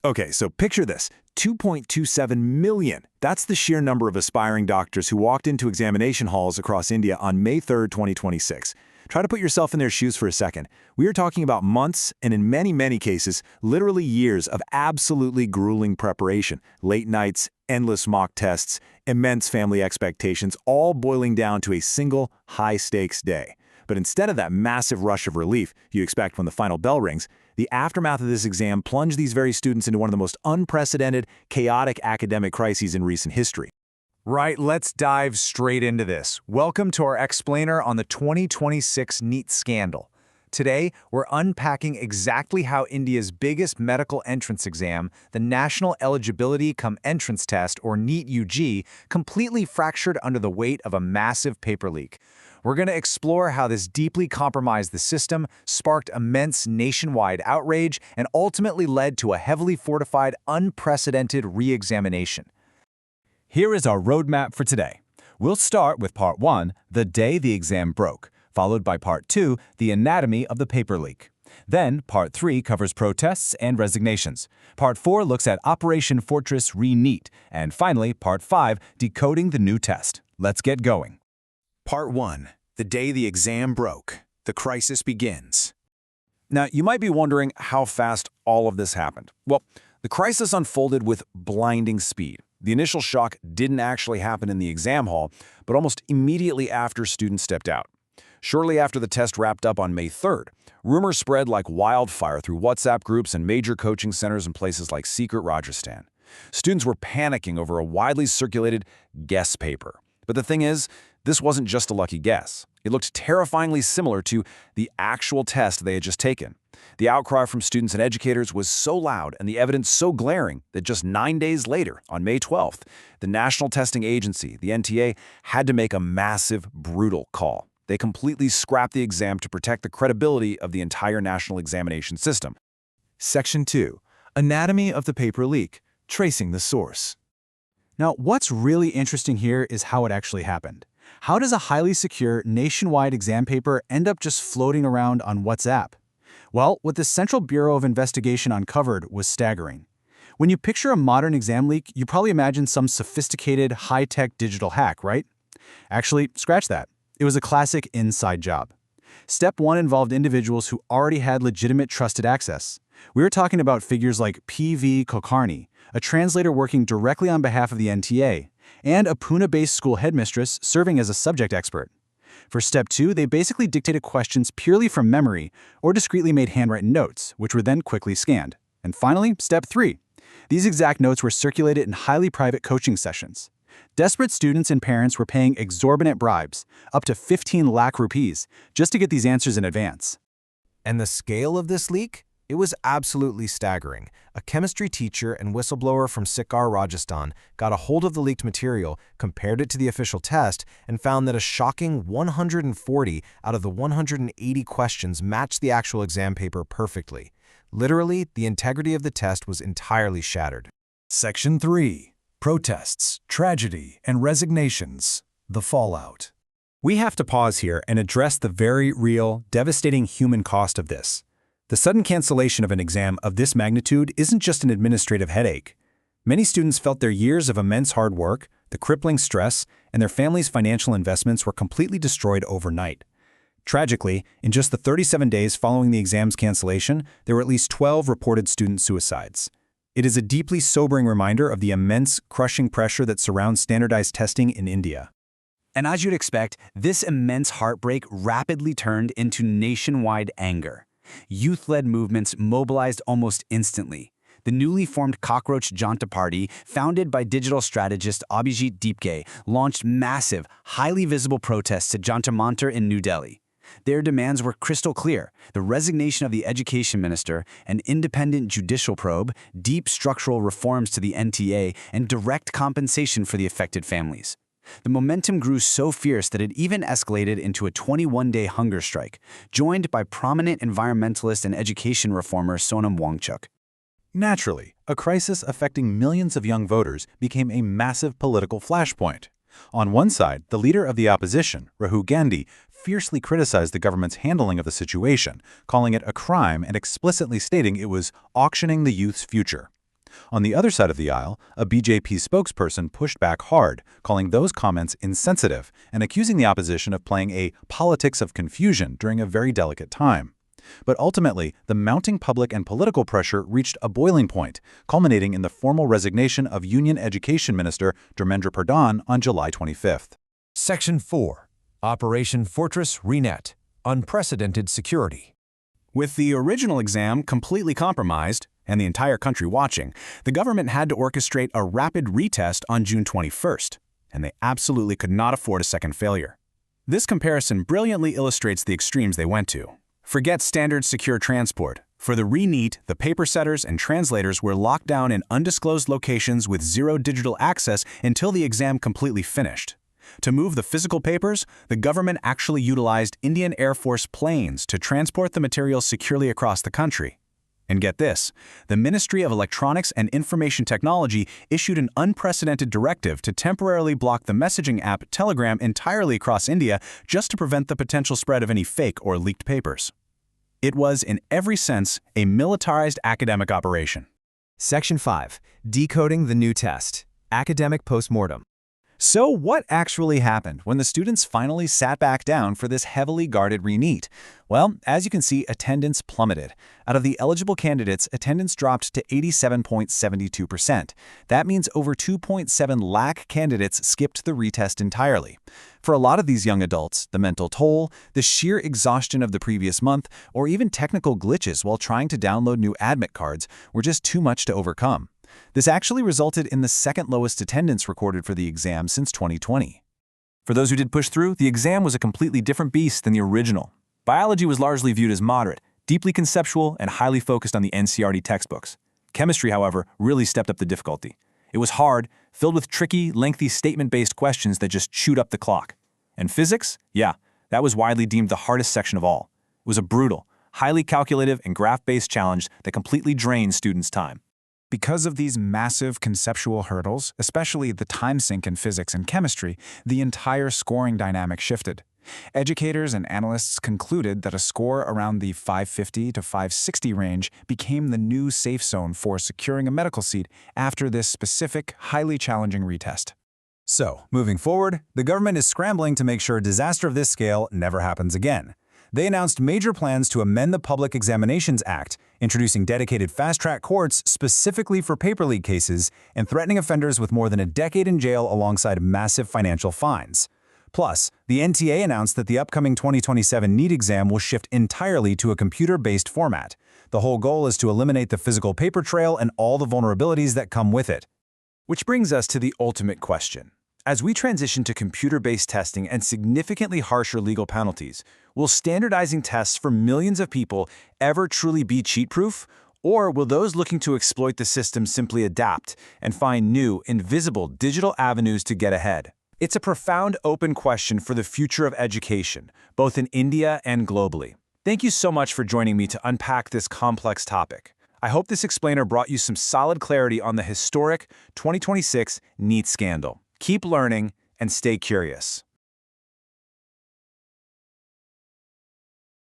Okay, so picture this, 2.27 million. That's the sheer number of aspiring doctors who walked into examination halls across India on May 3rd, 2026. Try to put yourself in their shoes for a second. We are talking about months, and in many, many cases, literally years of absolutely grueling preparation. Late nights, endless mock tests, immense family expectations, all boiling down to a single high-stakes day. But instead of that massive rush of relief you expect when the final bell rings, the aftermath of this exam plunged these very students into one of the most unprecedented, chaotic academic crises in recent history. Right, let's dive straight into this. Welcome to our explainer on the 2026 NEET scandal. Today, we're unpacking exactly how India's biggest medical entrance exam, the National Eligibility Cum Entrance Test, or NEET-UG, completely fractured under the weight of a massive paper leak. We're going to explore how this deeply compromised the system, sparked immense nationwide outrage, and ultimately led to a heavily fortified, unprecedented re-examination. Here is our roadmap for today. We'll start with Part 1, the day the exam broke, followed by Part 2, the anatomy of the paper leak. Then, Part 3 covers protests and resignations. Part 4 looks at Operation Fortress re-NEET. And finally, Part 5, decoding the new test. Let's get going. Part 1. The day the exam broke. The crisis begins. Now, you might be wondering how fast all of this happened. Well, the crisis unfolded with blinding speed. The initial shock didn't actually happen in the exam hall, but almost immediately after students stepped out. Shortly after the test wrapped up on May 3rd, rumors spread like wildfire through WhatsApp groups and major coaching centers in places like secret Rajasthan. Students were panicking over a widely circulated guess paper. But the thing is, this wasn't just a lucky guess. It looked terrifyingly similar to the actual test they had just taken. The outcry from students and educators was so loud and the evidence so glaring that just 9 days later, on May 12th, the National Testing Agency, the NTA, had to make a massive, brutal call. They completely scrapped the exam to protect the credibility of the entire national examination system. Section 2. Anatomy of the paper leak. Tracing the source. Now, what's really interesting here is how it actually happened. How does a highly secure, nationwide exam paper end up just floating around on WhatsApp? Well, what the Central Bureau of Investigation uncovered was staggering. When you picture a modern exam leak, you probably imagine some sophisticated, high-tech digital hack, right? Actually, scratch that. It was a classic inside job. Step 1 involved individuals who already had legitimate trusted access. We were talking about figures like P.V. Kulkarni, a translator working directly on behalf of the NTA, and a Pune-based school headmistress serving as a subject expert. For Step 2, they basically dictated questions purely from memory or discreetly made handwritten notes, which were then quickly scanned. And finally, Step 3. These exact notes were circulated in highly private coaching sessions. Desperate students and parents were paying exorbitant bribes, up to 15 lakh rupees, just to get these answers in advance. And the scale of this leak? It was absolutely staggering. A chemistry teacher and whistleblower from Sikar, Rajasthan, got a hold of the leaked material, compared it to the official test, and found that a shocking 140 out of the 180 questions matched the actual exam paper perfectly. Literally, the integrity of the test was entirely shattered. Section 3. Protests, tragedy, and resignations. The fallout. We have to pause here and address the very real, devastating human cost of this. The sudden cancellation of an exam of this magnitude isn't just an administrative headache. Many students felt their years of immense hard work, the crippling stress, and their families' financial investments were completely destroyed overnight. Tragically, in just the 37 days following the exam's cancellation, there were at least 12 reported student suicides. It is a deeply sobering reminder of the immense, crushing pressure that surrounds standardized testing in India. And as you'd expect, this immense heartbreak rapidly turned into nationwide anger. Youth-led movements mobilized almost instantly. The newly formed Cockroach Janta Party, founded by digital strategist Abhijit Deepke, launched massive, highly visible protests at Jantar Mantar in New Delhi. Their demands were crystal clear: the resignation of the education minister, an independent judicial probe, deep structural reforms to the NTA, and direct compensation for the affected families. The momentum grew so fierce that it even escalated into a 21-day hunger strike, joined by prominent environmentalist and education reformer Sonam Wangchuk. Naturally, a crisis affecting millions of young voters became a massive political flashpoint. On one side, the leader of the opposition, Rahul Gandhi, fiercely criticized the government's handling of the situation, calling it a crime and explicitly stating it was auctioning the youth's future. On the other side of the aisle, a BJP spokesperson pushed back hard, calling those comments insensitive and accusing the opposition of playing a politics of confusion during a very delicate time. But ultimately, the mounting public and political pressure reached a boiling point, culminating in the formal resignation of Union Education Minister Dharmendra Pradhan on July 25th. Section 4. Operation Fortress re-NEET. Unprecedented security. With the original exam completely compromised, and the entire country watching, the government had to orchestrate a rapid retest on June 21st, and they absolutely could not afford a second failure. This comparison brilliantly illustrates the extremes they went to. Forget standard secure transport. For the re-NEET, the paper setters and translators were locked down in undisclosed locations with zero digital access until the exam completely finished. To move the physical papers, the government actually utilized Indian Air Force planes to transport the materials securely across the country. And get this, the Ministry of Electronics and Information Technology issued an unprecedented directive to temporarily block the messaging app Telegram entirely across India just to prevent the potential spread of any fake or leaked papers. It was, in every sense, a militarized academic operation. Section 5. Decoding the new test. Academic postmortem. So what actually happened when the students finally sat back down for this heavily guarded re-NEET? Well, as you can see, attendance plummeted. Out of the eligible candidates, attendance dropped to 87.72%. That means over 2.7 lakh candidates skipped the retest entirely. For a lot of these young adults, the mental toll, the sheer exhaustion of the previous month, or even technical glitches while trying to download new admit cards were just too much to overcome. This actually resulted in the second lowest attendance recorded for the exam since 2020. For those who did push through, the exam was a completely different beast than the original. Biology was largely viewed as moderate, deeply conceptual, and highly focused on the NCERT textbooks. Chemistry, however, really stepped up the difficulty. It was hard, filled with tricky, lengthy statement-based questions that just chewed up the clock. And physics? Yeah, that was widely deemed the hardest section of all. It was a brutal, highly calculative, and graph-based challenge that completely drained students' time. Because of these massive conceptual hurdles, especially the time sink in physics and chemistry, the entire scoring dynamic shifted. Educators and analysts concluded that a score around the 550 to 560 range became the new safe zone for securing a medical seat after this specific, highly challenging retest. So, moving forward, the government is scrambling to make sure a disaster of this scale never happens again. They announced major plans to amend the Public Examinations Act, introducing dedicated fast-track courts specifically for paper leak cases and threatening offenders with more than a decade in jail alongside massive financial fines. Plus, the NTA announced that the upcoming 2027 NEET exam will shift entirely to a computer-based format. The whole goal is to eliminate the physical paper trail and all the vulnerabilities that come with it. Which brings us to the ultimate question. As we transition to computer-based testing and significantly harsher legal penalties, will standardizing tests for millions of people ever truly be cheat-proof? Or will those looking to exploit the system simply adapt and find new, invisible digital avenues to get ahead? It's a profound open question for the future of education, both in India and globally. Thank you so much for joining me to unpack this complex topic. I hope this explainer brought you some solid clarity on the historic 2026 NEET scandal. Keep learning and stay curious.